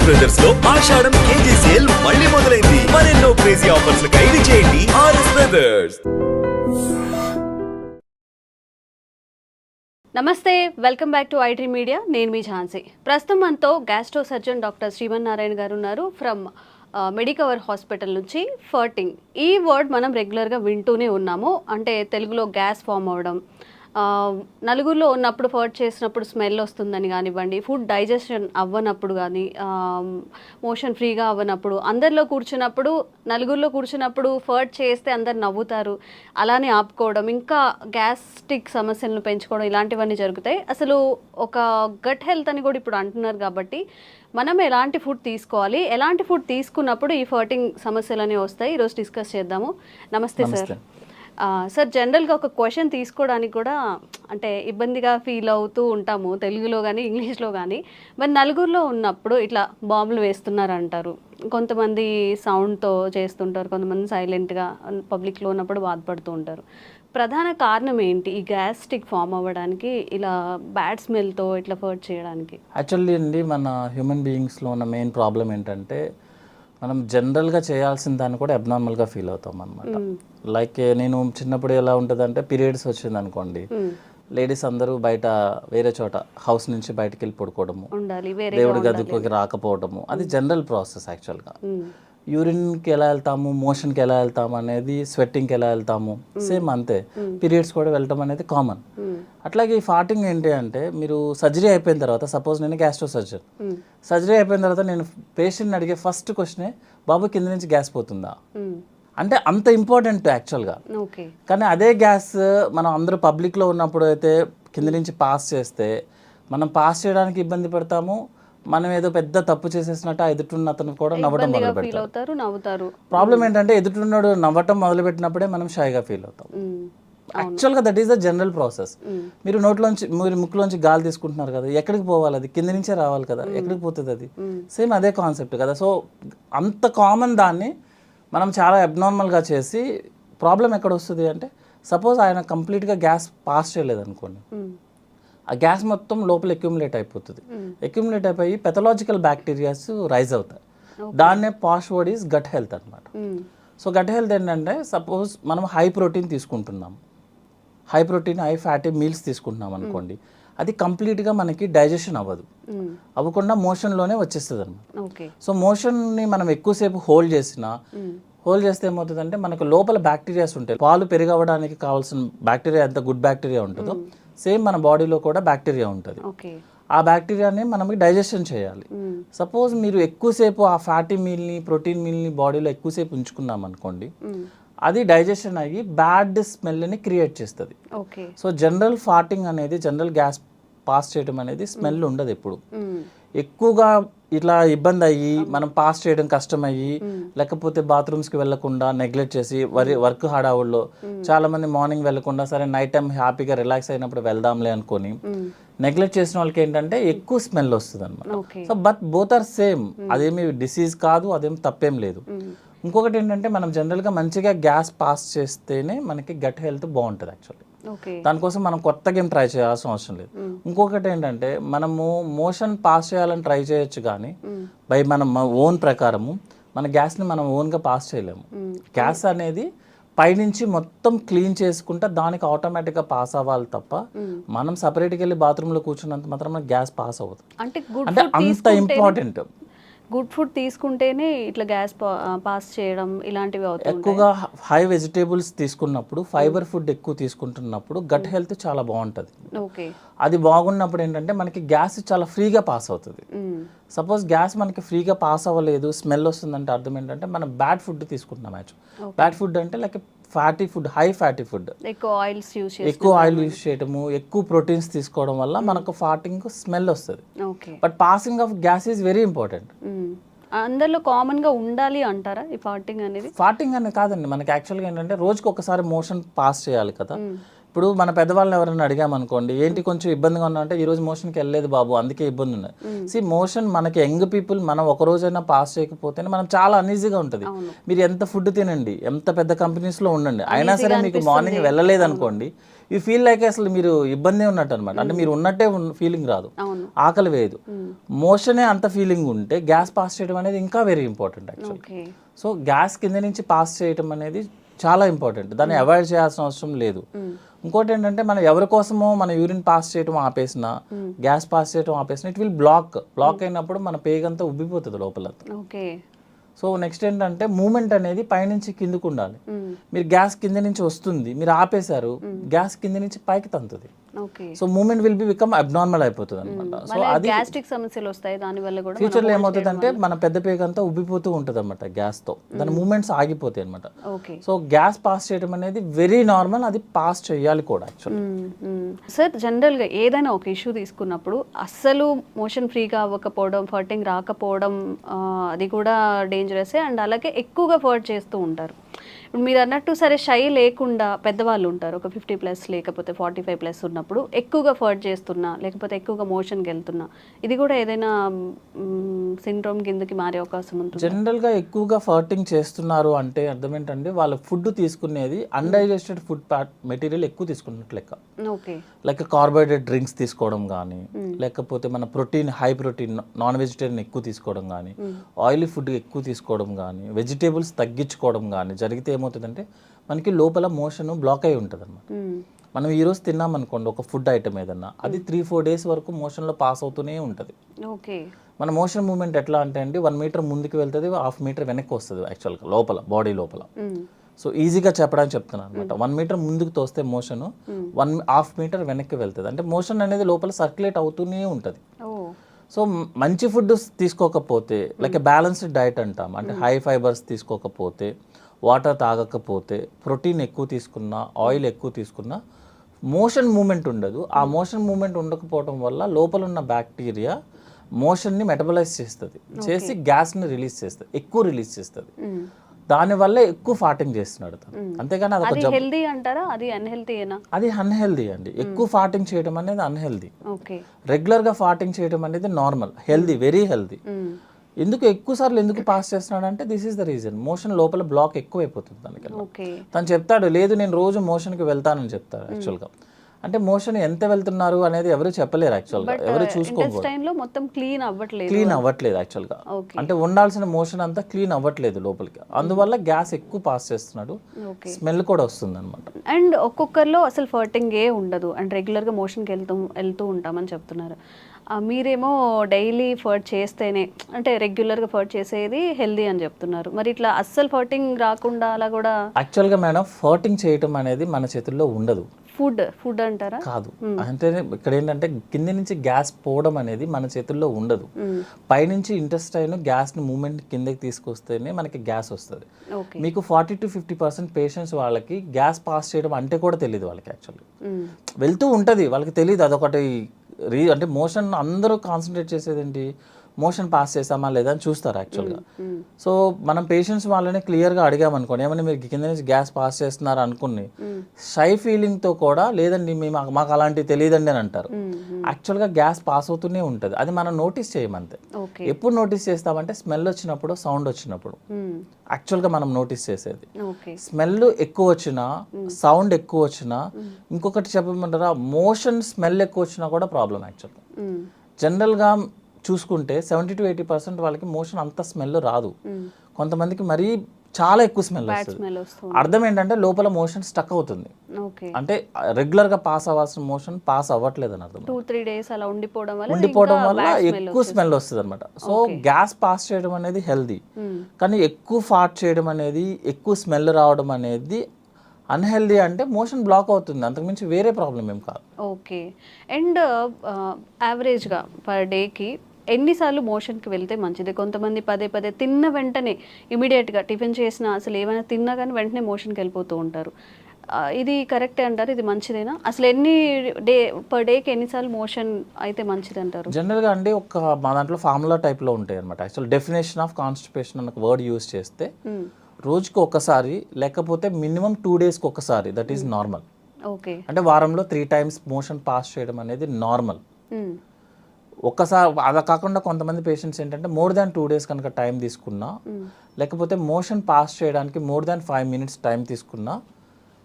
Brothers లో ఆషాఢం KG sale మళ్ళీ మొదలైంది. మరెన్నో క్రేజీ ఆఫర్స్ ఖైదీ చేయండి ఆర్ఎస్ బ్రదర్స్. నమస్తే, welcome back to IT media. నేను మీ ఝాన్సీ. ప్రస్తుతం మనతో గ్యాస్ట్రో సర్జన్ డాక్టర్ శ్రీమన్నారాయణ గారు ఉన్నారు ఫ్రమ్ మెడికవర్ హాస్పిటల్ నుంచి. ఫర్టింగ్ ఈ వర్డ్ మనం రెగ్యులర్గా వింటూనే ఉన్నాము. అంటే తెలుగులో గ్యాస్ ఫామ్ అవ్వడం, నలుగురిలో ఉన్నప్పుడు ఫర్ట్ చేసినప్పుడు స్మెల్ వస్తుందని కానివ్వండి, ఫుడ్ డైజెషన్ అవ్వనప్పుడు కానీ, మోషన్ ఫ్రీగా అవ్వనప్పుడు, అందరిలో కూర్చున్నప్పుడు నలుగురిలో కూర్చున్నప్పుడు ఫర్ట్ చేస్తే అందరు నవ్వుతారు, అలానే ఆపుకోవడం, ఇంకా గ్యాస్ట్రిక్ సమస్యలను పెంచుకోవడం, ఇలాంటివన్నీ జరుగుతాయి. అసలు ఒక గట్ హెల్త్ అని కూడా ఇప్పుడు అంటున్నారు. కాబట్టి మనం ఎలాంటి ఫుడ్ తీసుకోవాలి, ఎలాంటి ఫుడ్ తీసుకున్నప్పుడు ఈ ఫర్టింగ్ సమస్యలు అనేవి వస్తాయి, ఈరోజు డిస్కస్ చేద్దాము. నమస్తే సార్. సార్, జనరల్గా ఒక క్వశ్చన్ తీసుకోవడానికి కూడా అంటే ఇబ్బందిగా ఫీల్ అవుతూ ఉంటాము, తెలుగులో కానీ ఇంగ్లీష్లో కానీ. మరి నలుగురిలో ఉన్నప్పుడు ఇట్లా బాంబులు వేస్తున్నారు అంటారు, కొంతమంది సౌండ్తో చేస్తుంటారు, కొంతమంది సైలెంట్గా పబ్లిక్లో ఉన్నప్పుడు బాధపడుతూ ఉంటారు. ప్రధాన కారణం ఏంటి ఈ గ్యాస్ట్రిక్ ఫామ్ అవ్వడానికి, ఇలా బ్యాడ్ స్మెల్తో ఇట్లా ఫర్ట్ చేయడానికి? యాక్చువల్లీ అండి, మన హ్యూమన్ బీయింగ్స్లో ఉన్న మెయిన్ ప్రాబ్లం ఏంటంటే మనం జనరల్గా చేయాల్సిన దాన్ని కూడా అబ్నార్మల్గా ఫీల్ అవుతాం అనమాట. లైక్ నేను చిన్నప్పుడు ఎలా ఉంటుంది అంటే, పీరియడ్స్ వచ్చింది అనుకోండి, లేడీస్ అందరూ బయట వేరే చోట హౌస్ నుంచి బయటకు వెళ్ళి పడుకోవడము, దేవుడి గదికి రాకపోవడము, అది జనరల్ ప్రాసెస్. యాక్చువల్గా యూరిన్కి ఎలా వెళ్తాము, మోషన్కి ఎలా వెళ్తాము అనేది, స్వెట్టింగ్కి ఎలా వెళ్తాము, సేమ్ అంతే. పీరియడ్స్ కూడా వెళ్ళటం అనేది కామన్. అట్లాగే ఈ ఫార్టింగ్ ఏంటి అంటే, మీరు సర్జరీ అయిపోయిన తర్వాత, సపోజ్ నేను గ్యాస్ట్రో సర్జన్, సర్జరీ అయిపోయిన తర్వాత నేను పేషెంట్ని అడిగే ఫస్ట్ క్వశ్చనే, బాబు కింద నుంచి గ్యాస్ పోతుందా అంటే. అంత ఇంపార్టెంట్ యాక్చువల్గా. కానీ అదే గ్యాస్ మనం అందరూ పబ్లిక్లో ఉన్నప్పుడు అయితే కింద నుంచి పాస్ చేస్తే, మనం పాస్ చేయడానికి ఇబ్బంది పడతాము, మనం ఏదో పెద్ద తప్పు చేసేసినట్టు ఆ ఎదుటిన్న అతను కూడా నవ్వడం మొదలు పెడతారు. ప్రాబ్లం ఏంటంటే, ఎదుటిన్నాడు నవ్వటం మొదలు పెట్టినప్పుడే మనం షైగా ఫీల్ అవుతాం. యాక్చువల్గా that is the general process. మీరు నోట్లోంచి, మీరు ముక్కులోంచి గాలి తీసుకుంటున్నారు కదా, ఎక్కడికి పోవాలి? అది కింద నుంచే రావాలి కదా, ఎక్కడికి పోతుంది అది? సేమ్ అదే కాన్సెప్ట్ కదా. సో అంత కామన్ దాన్ని మనం చాలా అబ్నార్మల్గా చేసి, ప్రాబ్లం ఎక్కడ వస్తుంది అంటే, సపోజ్ ఆయన కంప్లీట్గా గ్యాస్ పాస్ చేయలేదు అనుకోండి, ఆ గ్యాస్ మొత్తం లోపల అక్యుములేట్ అయిపోతుంది. అక్యుములేట్ అయిపోయి పెథలాజికల్ బ్యాక్టీరియాస్ రైజ్ అవుతాయి. దాన్నే పాష్ వర్డ్ ఈజ్ గట్ హెల్త్ అనమాట. సో గట్ హెల్త్ ఏంటంటే, సపోజ్ మనం హై ప్రోటీన్ తీసుకుంటున్నాం, high protein high fatty meals తీసుకుంటున్నాం అనుకోండి, అది కంప్లీట్గా మనకి డైజెషన్ అవ్వకుండా మోషన్లోనే వచ్చేస్తుంది అనమాట. సో మోషన్ని మనం ఎక్కువసేపు హోల్డ్ చేస్తే ఏమవుతుందంటే, మనకు లోపల బ్యాక్టీరియాస్ ఉంటాయి. పాలు పెరిగవడానికి కావాల్సిన బ్యాక్టీరియా ఎంత గుడ్ బ్యాక్టీరియా ఉంటుందో, సేమ్ మన బాడీలో కూడా బ్యాక్టీరియా ఉంటుంది. ఆ బ్యాక్టీరియాని మనకి డైజెషన్ చేయాలి. సపోజ్ మీరు ఎక్కువసేపు ఆ ఫ్యాటీ మీల్ని, ప్రోటీన్ మీల్ని బాడీలో ఎక్కువసేపు ఉంచుకున్నాం అనుకోండి, అది డైజెషన్ అయ్యి బ్యాడ్ స్మెల్ని క్రియేట్ చేస్తుంది. సో జనరల్ ఫార్టింగ్ అనేది, జనరల్ గ్యాస్ పాస్ చేయడం అనేది స్మెల్ ఉండదు ఎప్పుడు. ఎక్కువగా ఇట్లా ఇబ్బంది అయ్యి మనం పాస్ చేయడం కష్టమయ్యి, లేకపోతే బాత్రూమ్స్కి వెళ్లకుండా నెగ్లెక్ట్ చేసి, వర్క్ హడావుల్లో చాలా మంది మార్నింగ్ వెళ్లకుండా, సరే నైట్ టైం హ్యాపీగా రిలాక్స్ అయినప్పుడు వెళ్దాంలే అనుకొని నెగ్లెక్ట్ చేసిన వాళ్ళకి ఏంటంటే ఎక్కువ స్మెల్ వస్తుంది అనమాట. So but both are same. అదేమి డిసీజ్ కాదు, అదేం తప్పేం లేదు. ఇంకొకటి ఏంటంటే, మనం జనరల్గా మంచిగా గ్యాస్ పాస్ చేస్తేనే మనకి గట్ హెల్త్ బాగుంటుంది యాక్చువల్లీ. దానికోసం మనం కొత్తగా ఏం ట్రై చేయాల్సిన అవసరం లేదు. ఇంకొకటి ఏంటంటే, మనము మోషన్ పాస్ చేయాలని ట్రై చేయొచ్చు, కానీ బై మనం ఓన్ ప్రకారము మన గ్యాస్ని మనం ఓన్గా పాస్ చేయలేము. గ్యాస్ అనేది పైనుంచి మొత్తం క్లీన్ చేసుకుంటే దానికి ఆటోమేటిక్గా పాస్ అవ్వాలి తప్ప, మనం సపరేట్గా వెళ్ళి బాత్రూంలో కూర్చున్నంత మాత్రం గ్యాస్ పాస్ అవ్వదు. అంటే అంత ఇంపార్టెంట్. గుడ్ ఫుడ్ తీసుకుంటేనే ఇట్లా గ్యాస్ పాస్ చేయడం ఇలాంటివి అవుతాయి. ఎక్కువగా హై వెజిటేబుల్స్ తీసుకున్నప్పుడు, ఫైబర్ ఫుడ్ ఎక్కువ తీసుకుంటున్నప్పుడు గట్ హెల్త్ చాలా బాగుంటుంది. అది బాగున్నప్పుడు ఏంటంటే మనకి గ్యాస్ చాలా ఫ్రీగా పాస్ అవుతుంది. సపోజ్ గ్యాస్ మనకి ఫ్రీగా పాస్ అవ్వలేదు, స్మెల్ వస్తుందంటే అర్థం ఏంటంటే మనం బ్యాడ్ ఫుడ్ తీసుకుంటున్నాం. బ్యాడ్ ఫుడ్ అంటే like fatty food, high fatty food, ఎక్కువ ఆయిల్ యూస్ చేయడము, ఎక్కువ ప్రోటీన్స్ తీసుకోవడం వల్ల మనకు ఫార్టింగ్ స్మెల్ వస్తుంది. But passing of gas is very important. అందరిలో కామన్ గా ఉండాలి అంటారా ఈ ఫార్టింగ్ అనేది? ఫార్టింగ్ అనేది కాదండి, మనకి యాక్చువల్గా ఏంటంటే రోజుకి ఒకసారి మోషన్ పాస్ చేయాలి కదా. ఇప్పుడు మన పెద్దవాళ్ళని ఎవరైనా అడిగామనుకోండి, ఏంటి కొంచెం ఇబ్బందిగా ఉన్నా అంటే, ఈ రోజు మోషన్కి వెళ్ళలేదు బాబు అందుకే ఇబ్బంది ఉన్నది. మోషన్ మనకి యంగ్ పీపుల్ మనం ఒక రోజైనా పాస్ చేయకపోతేనే మనం చాలా అన్ఈజీగా ఉంటుంది. మీరు ఎంత ఫుడ్ తినండి, ఎంత పెద్ద కంపెనీస్లో ఉండండి, అయినా సరే మీకు మార్నింగ్ వెళ్ళలేదు అనుకోండి, యూ ఫీల్ లైక్ అసలు మీరు ఇబ్బంది ఉన్నట్టు అనమాట. అంటే మీరు ఉన్నట్టే ఫీలింగ్ రాదు, అవును. ఆకలి వేయదు. మోషనే అంత ఫీలింగ్ ఉంటే గ్యాస్ పాస్ చేయడం అనేది ఇంకా very important actually. Okay. So gas కింద నుంచి పాస్ చేయడం అనేది చాలా ఇంపార్టెంట్, దాన్ని అవాయిడ్ చేయాల్సిన అవసరం లేదు. ఇంకోటి ఏంటంటే మనం ఎవరి కోసమో మన యూరిన్ పాస్ చేయడం ఆపేసిన, గ్యాస్ పాస్ చేయడం ఆపేసిన, ఇట్ విల్ బ్లాక్ అయినప్పుడు మన పేగంతా ఉబ్బిపోతుంది లోపల. ఓకే. సో నెక్స్ట్ ఏంటంటే మూమెంట్ అనేది పైనుంచి కిందకు ఉండాలి. మీరు గ్యాస్ కింద నుంచి వస్తుంది, మీరు ఆపేశారు, గ్యాస్ కింద నుంచి పైకి తంతుంది. Okay. So movement will be become abnormal అయిపోతుంది అనమాట. సో అది గ్యాస్ట్రిక్ సమస్యలు వస్తాయి దాని వల్ల కూడా. ఫ్యూచర్లో ఏమవుతుంది అంటే మన పెద్ద పేగ అంతా ఉబ్బిపోతూ ఉంటుంది అనమాట గ్యాస్తో, దాని మూమెంట్స్ ఆగిపోతాయి అనమాట. ఓకే. సో గ్యాస్ పాస్ చేయడం అనేది వెరీ నార్మల్, అది పాస్ చేయాలి కూడా యాక్చువల్లీ. సార్ జనరల్గా ఏదైనా ఒక ఇష్యూ తీసుకున్నప్పుడు అస్సలు మోషన్ ఫ్రీగా అవ్వకపోవడం, ఫర్టింగ్ రాకపోవడం అది కూడా డేంజరస్. అండ్ అలాగే ఎక్కువగా ఫర్ట్ చేస్తూ ఉంటారు. ఇప్పుడు మీరు అన్నట్టు సరే షై లేకుండా పెద్దవాళ్ళు ఉంటారు, ఒక 50+ లేకపోతే 45+ ఉన్నప్పుడు ఎక్కువగా ఫర్ట్ చేస్తున్నా లేకపోతే ఎక్కువగా మోషన్కి వెళ్తున్నా, ఇది కూడా ఏదైనా సిండ్రోమ్ కిందకి మారే అవకాశం ఉంటుంది? జనరల్గా ఎక్కువగా ఫర్టింగ్ చేస్తున్నారు అంటే అర్థం ఏంటంటే వాళ్ళ ఫుడ్ తీసుకునేది అన్డైజెస్టెడ్ ఫుడ్ మెటీరియల్ ఎక్కువ తీసుకున్నట్టు లెక్క. ఓకే. లైక్ కార్బోహైడ్రేట్ డ్రింక్స్ తీసుకోవడం కానీ, లేకపోతే మన protein high protein non vegetarian ఎక్కువ తీసుకోవడం కానీ, ఆయిలీ ఫుడ్ ఎక్కువ తీసుకోవడం కానీ, వెజిటేబుల్స్ తగ్గించుకోవడం కానీ జరిగితే ఏమవుతుందంటే మనకి లోపల మోషన్ బ్లాక్ అయి ఉంటుంది అనమాట. మనం ఈరోజు తిన్నాం అనుకోండి ఒక ఫుడ్ ఐటమ్ ఏదన్నా, అది 3-4 డేస్ వరకు మోషన్లో పాస్ అవుతూనే ఉంటుంది. ఓకే. మన మోషన్ మూమెంట్ ఎట్లా అంటే అండి 1 మీటర్ ముందుకు వెళ్తుంది, 1/2 మీటర్ వెనక్కి వస్తుంది యాక్చువల్గా లోపల బాడీ లోపల. సో ఈజీగా చెప్పడానికి చెప్తున్నాను అనమాట. 1 మీటర్ ముందుకు తోస్తే మోషన్ 1/2 మీటర్ వెనక్కి వెళ్తుంది. అంటే మోషన్ అనేది లోపల సర్క్యులేట్ అవుతూనే ఉంటుంది. సో మంచి ఫుడ్ తీసుకోకపోతే, లైక్ బ్యాలెన్స్డ్ డైట్ అంటాం, అంటే హై ఫైబర్స్ తీసుకోకపోతే, వాటర్ తాగకపోతే, ప్రోటీన్ ఎక్కువ తీసుకున్నా, ఆయిల్ ఎక్కువ తీసుకున్నా మోషన్ మూమెంట్ ఉండదు. ఆ మోషన్ మూమెంట్ ఉండకపోవడం వల్ల లోపల ఉన్న బ్యాక్టీరియా మోషన్ని మెటబలైజ్ చేస్తుంది, చేసి గ్యాస్ని రిలీజ్ చేస్తుంది, ఎక్కువ రిలీజ్ చేస్తుంది. దానివల్ల ఎక్కువ ఫార్టింగ్ చేస్తున్నాడు తను. అంతేగాని అది హెల్దీ అంటారా? అది అన్హెల్దీయేనా? అది అన్హెల్దీ అండి. ఎక్కువ ఫార్టింగ్ చేయడం అనేది అన్హెల్దీ. ఓకే. రెగ్యులర్గా ఫార్టింగ్ చేయడం అనేది నార్మల్, హెల్దీ, వెరీ హెల్దీ. ఎందుకు ఎక్కువ సార్లు ఎందుకు పాస్ చేస్తున్నాడు అంటే this is the reason, motion లోపల బ్లాక్ ఎక్కువ అయిపోతుంది దానికి. తను చెప్తాడు లేదు నేను రోజు మోషన్కి వెళ్తానని చెప్తాడు యాక్చువల్గా. అంటే మోషన్ ఎంత వెళ్తున్నారు అనేది ఎవరు చెప్పలేరు యాక్చువల్గా, ఎవరు చూసుకోవాలి. మొత్తం క్లీన్ అవ్వట్లేదు యాక్చువల్గా. అంటే ఉండాల్సిన మోషన్ అంతా క్లీన్ అవ్వట్లేదు లోపలికి, అందువల్ల గ్యాస్ ఎక్కువ పాస్ చేస్తున్నాడు, స్మెల్ కూడా వస్తుంది అనమాట. అండ్ ఒక్కొక్కరిలో అసలు ఫర్టింగ్ ఏ ఉండదు అండ్ రెగ్యులర్గా మోషన్కి వెళ్తూ ఉంటామని చెప్తున్నారు. మీరేమో డైలీ ఫర్ట్ చేస్తేనే, అంటే రెగ్యులర్గా ఫర్ట్ చేసేది హెల్దీ అని చెప్తున్నారు. మరి ఇట్లా అస్సలు ఫర్టింగ్ రాకుండా అలా కూడా? యాక్చువల్గా మేడం ఫర్టింగ్ చేయటం అనేది మన చేతుల్లో ఉండదు. ఫుడ్ అంటారా? కాదు. అంటే ఇక్కడ ఏంటంటే కింద నుంచి గ్యాస్ పోవడం అనేది మన చేతుల్లో ఉండదు. పైనుంచి ఇంటెస్టైన్ గ్యాస్ని మూమెంట్ కిందకి తీసుకొస్తేనే మనకి గ్యాస్ వస్తుంది. మీకు 40-50% పేషెంట్స్ వాళ్ళకి గ్యాస్ పాస్ చేయడం అంటే కూడా తెలియదు వాళ్ళకి. యాక్చువల్లీ వెళ్తూ ఉంటుంది, వాళ్ళకి తెలియదు. అదొకటి అంటే మోషన్ అందరూ కాన్సన్ట్రేట్ చేసేది ఏంటి, మోషన్ పాస్ చేసామా లేదా అని చూస్తారు యాక్చువల్గా. సో మనం పేషెంట్స్ వాళ్ళని క్లియర్గా అడిగామనుకోండి, ఏమన్నా మీరు కింద నుంచి గ్యాస్ పాస్ చేస్తున్నారు అనుకుని షై ఫీలింగ్తో కూడా లేదండి మాకు అలాంటివి తెలియదండి అని అంటారు. యాక్చువల్గా గ్యాస్ పాస్ అవుతూనే ఉంటుంది, అది మనం నోటీస్ చేయమంతే. ఎప్పుడు నోటీస్ చేస్తామంటే స్మెల్ వచ్చినప్పుడు, సౌండ్ వచ్చినప్పుడు యాక్చువల్గా మనం నోటీస్ చేసేది. స్మెల్ ఎక్కువ వచ్చినా, సౌండ్ ఎక్కువ వచ్చినా, ఇంకొకటి చెప్పమంటారా, మోషన్ స్మెల్ ఎక్కువ వచ్చినా కూడా ప్రాబ్లం యాక్చువల్గా. జనరల్గా చూసుకుంటే 70-80% వాళ్ళకి మోషన్ అంత స్మెల్ రాదు, కొంతమందికి మరీ చాలా ఎక్కువ స్మెల్ వస్తుంది. అర్థం ఏంటంటే లోపల మోషన్ స్టక్ అవుతుంది, అంటే రెగ్యులర్గా పాస్ అవ్వాల్సిన మోషన్ పాస్ అవ్వట్లేదు అని అర్థం. 2-3 days అలా ఉండిపోవడం వల్ల ఎక్కువ స్మెల్ వస్తుంది అనమాట. సో గ్యాస్ పాస్ చేయడం అనేది హెల్దీ, కానీ ఎక్కువ ఫార్ట్ చేయడం అనేది, ఎక్కువ స్మెల్ రావడం అనేది అన్హెల్దీ. అంటే మోషన్ బ్లాక్ అవుతుంది, అంతకుమించి వేరే ప్రాబ్లం ఏం కాదు. ఓకే. అండ్ యావరేజ్గా పర్ డేకి ఎన్నిసార్లు మోషన్కి వెళ్తే మంచిది? కొంతమంది పదే తిన్న వెంటనే ఇమీడియట్గా టిఫిన్ చేసినా, అసలు ఏమైనా తిన్నా కానీ వెంటనే మోషన్కి వెళ్ళిపోతూ ఉంటారు. ఇది కరెక్టే అంటారు? ఇది మంచిదేనా? అసలు పర్ డేకి ఎన్నిసార్లు మోషన్ అయితే మంచిది అంటారు? జనరల్గా అండి మా దాంట్లో ఫార్ములా టైప్లో ఉంటాయి అనమాట. యాక్చువల్ డెఫినేషన్ ఆఫ్ కాన్స్టిపేషన్ అన్న వర్డ్ యూజ్ చేస్తే రోజుకి ఒకసారి లేకపోతే మినిమం 2 daysకి ఒకసారి, దట్ ఈస్ నార్మల్. ఓకే. అంటే వారంలో 3 times మోషన్ పాస్ చేయడం అనేది నార్మల్. ఒక్కసారి అలా కాకుండా కొంతమంది పేషెంట్స్ ఏంటంటే మోర్ దాన్ 2 days కనుక టైం తీసుకున్నా, లేకపోతే మోషన్ పాస్ చేయడానికి మోర్ దాన్ 5 minutes టైం తీసుకున్నా,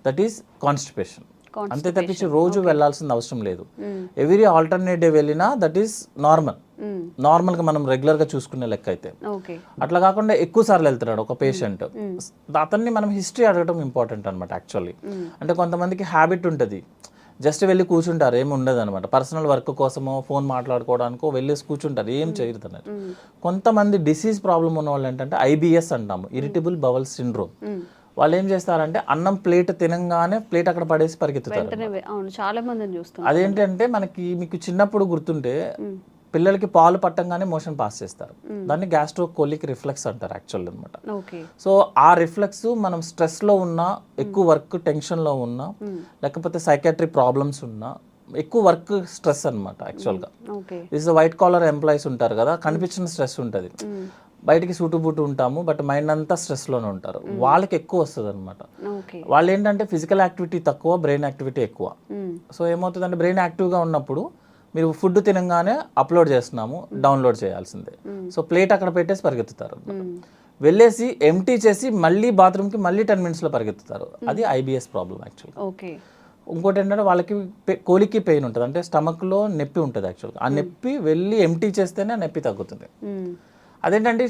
దట్ ఈస్ కాన్స్టిపేషన్. అంతే తప్పించి రోజు వెళ్ళాల్సిన అవసరం లేదు. ఎవ్రీ ఆల్టర్నేట్ డే వెళ్ళినా దట్ ఈస్ నార్మల్గా మనం రెగ్యులర్గా చూసుకునే లెక్క అయితే. అట్లా కాకుండా ఎక్కువ సార్లు వెళ్తున్నాడు ఒక పేషెంట్, అతన్ని మనం హిస్టరీ అడగడం ఇంపార్టెంట్ అనమాట యాక్చువల్లీ. అంటే కొంతమందికి హ్యాబిట్ ఉంటుంది, జస్ట్ వెళ్ళి కూర్చుంటారు, ఏమి ఉండదు అనమాట. పర్సనల్ వర్క్ కోసమో ఫోన్ మాట్లాడుకోవడానికో వెళ్ళేసి కూర్చుంటారు, ఏం చేయరు అన్నారు. కొంతమంది డిసీజ్ ప్రాబ్లం ఉన్న వాళ్ళు ఏంటంటే IBS అంటాము, ఇరిటబుల్ బవల్ సిండ్రోమ్. వాళ్ళు ఏం చేస్తారంటే అన్నం ప్లేట్ తినంగానే ప్లేట్ అక్కడ పడేసి పరిగెత్తుతారు. చాలా మందిని చూస్తాం. అదేంటంటే మీకు చిన్నప్పుడు గుర్తుంటే పిల్లలకి పాలు పట్టంగానే మోషన్ పాస్ చేస్తారు, దాన్ని గ్యాస్ట్రోకోలిక్ రిఫ్లెక్స్ అంటారు యాక్చువల్ అనమాట. సో ఆ రిఫ్లెక్స్ మనం స్ట్రెస్లో ఉన్నా, ఎక్కువ వర్క్ టెన్షన్లో ఉన్నా, లేకపోతే సైకాట్రీ ప్రాబ్లమ్స్ ఉన్నా, ఎక్కువ వర్క్ స్ట్రెస్ అనమాట యాక్చువల్గా. దిస్ వైట్ కాలర్ ఎంప్లాయీస్ ఉంటారు కదా, కనిపించిన స్ట్రెస్ ఉంటుంది, బయటికి సూటుబూటు ఉంటాము బట్ మైండ్ అంతా స్ట్రెస్లోనే ఉంటారు, వాళ్ళకి ఎక్కువ వస్తుంది అనమాట. వాళ్ళు ఏంటంటే ఫిజికల్ యాక్టివిటీ తక్కువ, బ్రెయిన్ యాక్టివిటీ ఎక్కువ. సో ఏమవుతుందంటే బ్రెయిన్ యాక్టివ్గా ఉన్నప్పుడు మీరు ఫుడ్ తినగానే అప్లోడ్ చేస్తున్నాము, డౌన్లోడ్ చేయాల్సిందే. సో ప్లేట్ అక్కడ పెట్టేసి పరిగెత్తుతారు, వెళ్ళేసి ఎంటీ చేసి మళ్ళీ బాత్రూమ్కి మళ్ళీ 10 minutesలో పరిగెత్తుతారు. అది IBS ప్రాబ్లం యాక్చువల్గా. ఇంకోటి ఏంటంటే వాళ్ళకి కోలికి పెయిన్ ఉంటుంది, అంటే స్టమక్లో నొప్పి ఉంటుంది యాక్చువల్గా. ఆ నొప్పి వెళ్ళి ఎంటీ చేస్తేనే ఆ నొప్పి తగ్గుతుంది. అదేంటంటే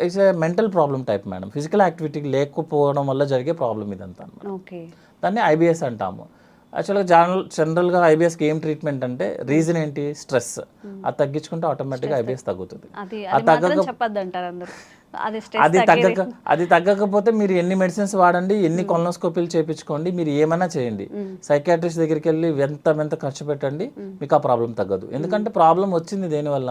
it's a mental problem type madam, physical activity లేకపోవడం వల్ల జరిగే ప్రాబ్లం ఇదంతా అనమాట. దాన్ని IBS అంటాము. యాక్చువల్గా జనరల్గా IBSకి ఏం ట్రీట్మెంట్ అంటే రీజన్ ఏంటి, స్ట్రెస్. అది తగ్గించుకుంటే ఆటోమేటిక్గా IBS తగ్గుతుంది. అది తగ్గకపోతే మీరు ఎన్ని మెడిసిన్స్ వాడండి, ఎన్ని కొలనోస్కోపీలు చేయించుకోండి, మీరు ఏమైనా చేయండి, సైకాట్రిస్ట్ దగ్గరికి వెళ్ళి ఎంత ఖర్చు పెట్టండి, మీకు ఆ ప్రాబ్లం తగ్గదు. ఎందుకంటే ప్రాబ్లం వచ్చింది దేనివల్ల,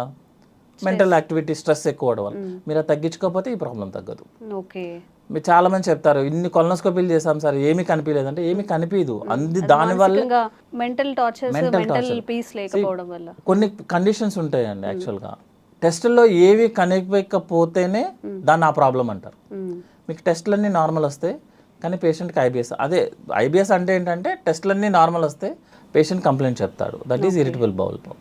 మెంటల్ యాక్టివిటీ, స్ట్రెస్ ఎక్కువ అవడం వల్ల. మీరు అది తగ్గించుకోకపోతే ఈ ప్రాబ్లం తగ్గదు. మీరు చాలా మంది చెప్తారు ఇన్ని కొలనోస్కోపీలు చేసాం సార్ ఏమీ కనిపించలేదంటే, ఏమీ కనిపించదు. దానివల్ల కొన్ని కండిషన్స్ ఉంటాయండి యాక్చువల్గా. టెస్టుల్లో ఏవి కనిపించకపోతేనే దాన్ని ఆ ప్రాబ్లం అంటారు. మీకు టెస్టులన్నీ నార్మల్ వస్తే కానీ పేషెంట్కి IBS. అదే IBS అంటే ఏంటంటే టెస్టులన్నీ నార్మల్ వస్తే పేషెంట్ కంప్లైంట్ చెప్తాడు, that is irritable bowel problem.